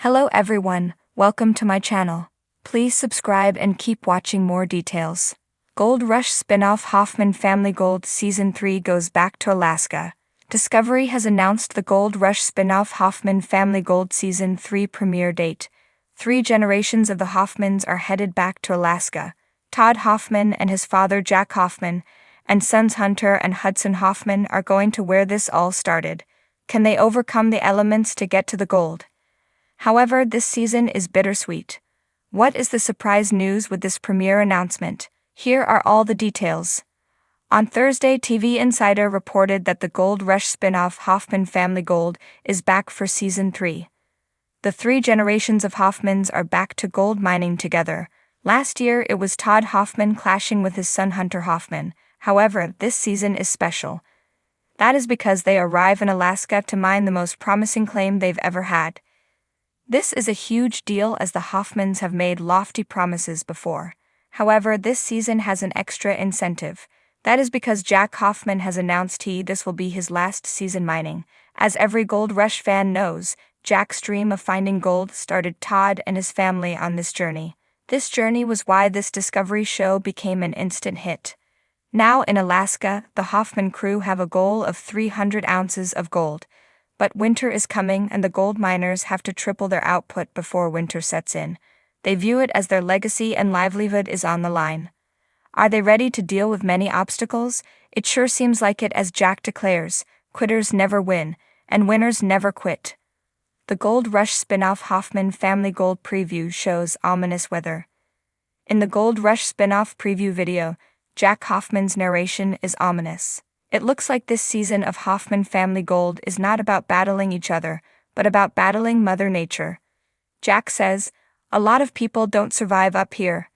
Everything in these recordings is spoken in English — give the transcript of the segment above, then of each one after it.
Hello everyone, welcome to my channel. Please subscribe and keep watching more details. Gold Rush spin-off Hoffman Family Gold Season 3 goes back to Alaska. Discovery has announced the Gold Rush spin-off Hoffman Family Gold Season 3 premiere date. 3 generations of the Hoffmans are headed back to Alaska. Todd Hoffman and his father Jack Hoffman, and sons Hunter and Hudson Hoffman are going to where this all started. Can they overcome the elements to get to the gold? However, this season is bittersweet. What is the surprise news with this premiere announcement? Here are all the details. On Thursday, TV Insider reported that the Gold Rush spin-off Hoffman Family Gold is back for Season 3. The 3 generations of Hoffmans are back to gold mining together. Last year, it was Todd Hoffman clashing with his son Hunter Hoffman. However, this season is special. That is because they arrive in Alaska to mine the most promising claim they've ever had. This is a huge deal as the Hoffmans have made lofty promises before. However, this season has an extra incentive. That is because Jack Hoffman has announced this will be his last season mining. As every Gold Rush fan knows, Jack's dream of finding gold started Todd and his family on this journey. This journey was why this Discovery show became an instant hit. Now in Alaska, the Hoffman crew have a goal of 300 ounces of gold. But winter is coming and the gold miners have to triple their output before winter sets in. They view it as their legacy and livelihood is on the line. Are they ready to deal with many obstacles? It sure seems like it, as Jack declares, quitters never win, and winners never quit. The Gold Rush spin-off Hoffman Family Gold preview shows ominous weather. In the Gold Rush spin-off preview video, Jack Hoffman's narration is ominous. It looks like this season of Hoffman Family Gold is not about battling each other, but about battling Mother Nature. Jack says, "A lot of people don't survive up here."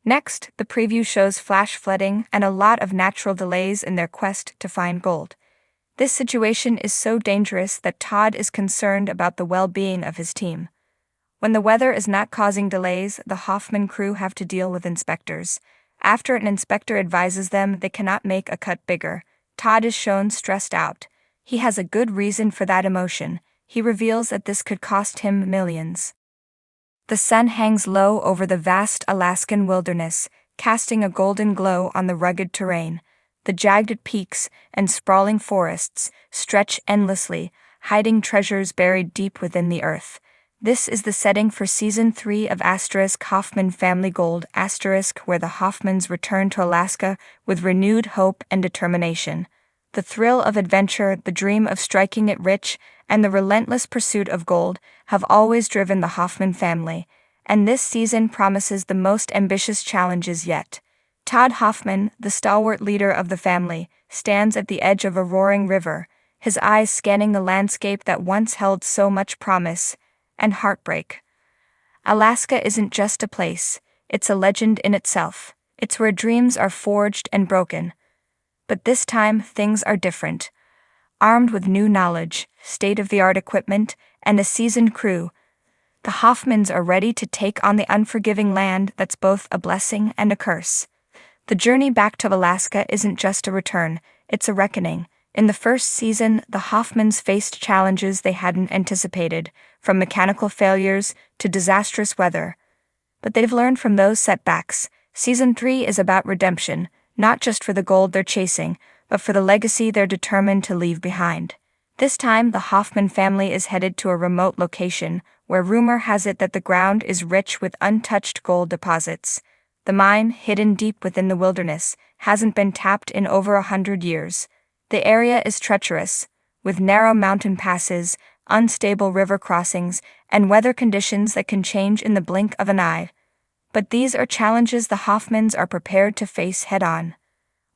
Next, the preview shows flash flooding and a lot of natural delays in their quest to find gold. This situation is so dangerous that Todd is concerned about the well-being of his team. When the weather is not causing delays, the Hoffman crew have to deal with inspectors. After an inspector advises them they cannot make a cut bigger, Todd is shown stressed out. He has a good reason for that emotion. He reveals that this could cost him millions. The sun hangs low over the vast Alaskan wilderness, casting a golden glow on the rugged terrain. The jagged peaks and sprawling forests stretch endlessly, hiding treasures buried deep within the earth. This is the setting for Season 3 of Hoffman Family Gold, where the Hoffmans return to Alaska with renewed hope and determination. The thrill of adventure, the dream of striking it rich, and the relentless pursuit of gold have always driven the Hoffman family, and this season promises the most ambitious challenges yet. Todd Hoffman, the stalwart leader of the family, stands at the edge of a roaring river, his eyes scanning the landscape that once held so much promise and heartbreak. Alaska isn't just a place, it's a legend in itself. It's where dreams are forged and broken. But this time, things are different. Armed with new knowledge, state-of-the-art equipment, and a seasoned crew, the Hoffmans are ready to take on the unforgiving land that's both a blessing and a curse. The journey back to Alaska isn't just a return, it's a reckoning. In the first season, the Hoffmans faced challenges they hadn't anticipated, from mechanical failures to disastrous weather. But they've learned from those setbacks. Season 3 is about redemption, not just for the gold they're chasing, but for the legacy they're determined to leave behind. This time, the Hoffman family is headed to a remote location, where rumor has it that the ground is rich with untouched gold deposits. The mine, hidden deep within the wilderness, hasn't been tapped in over 100 years. The area is treacherous, with narrow mountain passes, unstable river crossings, and weather conditions that can change in the blink of an eye. But these are challenges the Hoffmans are prepared to face head-on.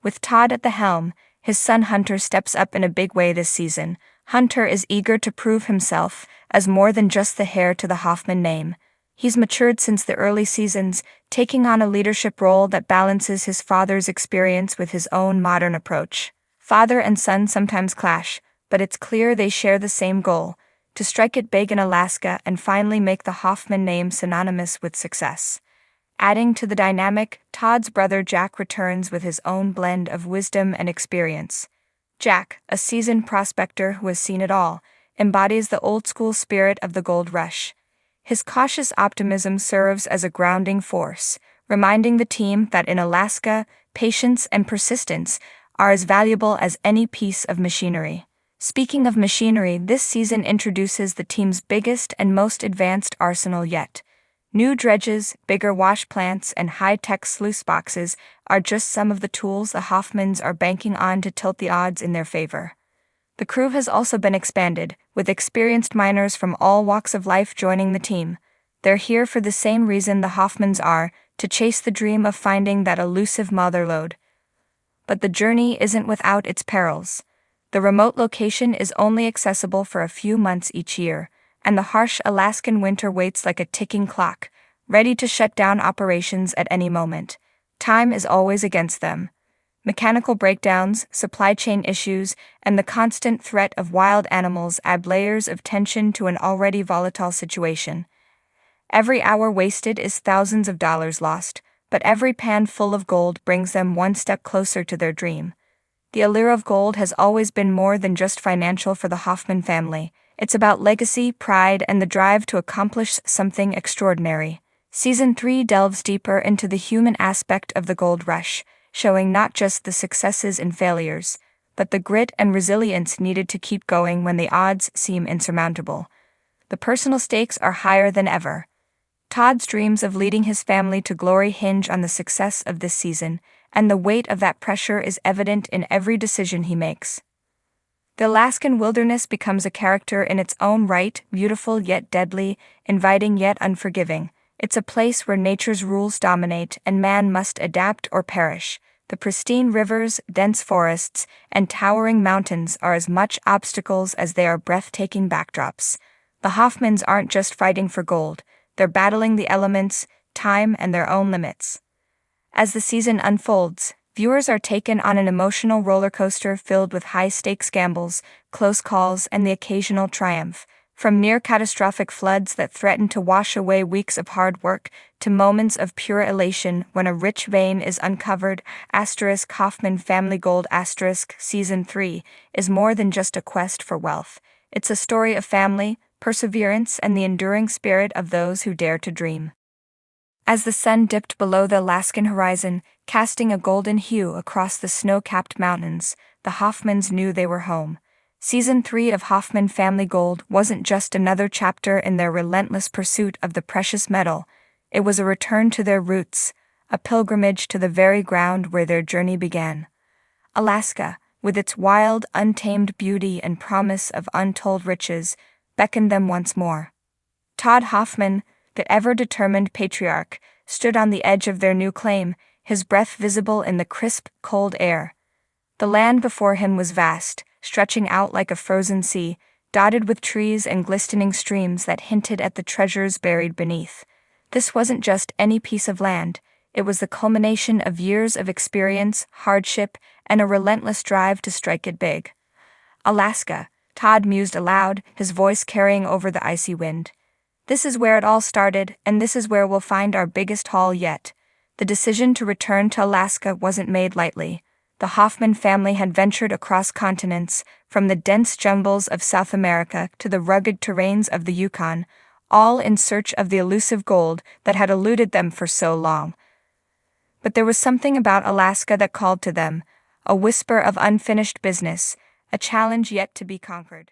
With Todd at the helm, his son Hunter steps up in a big way this season. Hunter is eager to prove himself as more than just the heir to the Hoffman name. He's matured since the early seasons, taking on a leadership role that balances his father's experience with his own modern approach. Father and son sometimes clash, but it's clear they share the same goal: to strike it big in Alaska and finally make the Hoffman name synonymous with success. Adding to the dynamic, Todd's brother Jack returns with his own blend of wisdom and experience. Jack, a seasoned prospector who has seen it all, embodies the old-school spirit of the Gold Rush. His cautious optimism serves as a grounding force, reminding the team that in Alaska, patience and persistence are as valuable as any piece of machinery. Speaking of machinery, this season introduces the team's biggest and most advanced arsenal yet. New dredges, bigger wash plants, and high-tech sluice boxes are just some of the tools the Hoffmans are banking on to tilt the odds in their favor. The crew has also been expanded, with experienced miners from all walks of life joining the team. They're here for the same reason the Hoffmans are, to chase the dream of finding that elusive mother lode. But the journey isn't without its perils. The remote location is only accessible for a few months each year, and the harsh Alaskan winter waits like a ticking clock, ready to shut down operations at any moment. Time is always against them. Mechanical breakdowns, supply chain issues, and the constant threat of wild animals add layers of tension to an already volatile situation. Every hour wasted is thousands of dollars lost, but every pan full of gold brings them one step closer to their dream. The allure of gold has always been more than just financial for the Hoffman family. It's about legacy, pride, and the drive to accomplish something extraordinary. Season 3 delves deeper into the human aspect of the gold rush, showing not just the successes and failures, but the grit and resilience needed to keep going when the odds seem insurmountable. The personal stakes are higher than ever. Todd's dreams of leading his family to glory hinge on the success of this season, and the weight of that pressure is evident in every decision he makes. The Alaskan wilderness becomes a character in its own right, beautiful yet deadly, inviting yet unforgiving. It's a place where nature's rules dominate and man must adapt or perish. The pristine rivers, dense forests, and towering mountains are as much obstacles as they are breathtaking backdrops. The Hoffmans aren't just fighting for gold, they're battling the elements, time, and their own limits. As the season unfolds, viewers are taken on an emotional roller coaster filled with high-stakes gambles, close calls, and the occasional triumph. From near-catastrophic floods that threaten to wash away weeks of hard work, to moments of pure elation when a rich vein is uncovered. Hoffman Family Gold Season 3 is more than just a quest for wealth. It's a story of family, perseverance, and the enduring spirit of those who dare to dream. As the sun dipped below the Alaskan horizon, casting a golden hue across the snow-capped mountains, the Hoffmans knew they were home. Season 3 of Hoffman Family Gold wasn't just another chapter in their relentless pursuit of the precious metal. It was a return to their roots, a pilgrimage to the very ground where their journey began. Alaska, with its wild, untamed beauty and promise of untold riches, beckoned them once more. Todd Hoffman, the ever-determined patriarch, stood on the edge of their new claim, his breath visible in the crisp, cold air. The land before him was vast, stretching out like a frozen sea, dotted with trees and glistening streams that hinted at the treasures buried beneath. This wasn't just any piece of land, it was the culmination of years of experience, hardship, and a relentless drive to strike it big. Alaska, Todd mused aloud, his voice carrying over the icy wind. This is where it all started, and this is where we'll find our biggest haul yet. The decision to return to Alaska wasn't made lightly. The Hoffman family had ventured across continents, from the dense jungles of South America to the rugged terrains of the Yukon, all in search of the elusive gold that had eluded them for so long. But there was something about Alaska that called to them, a whisper of unfinished business, a challenge yet to be conquered.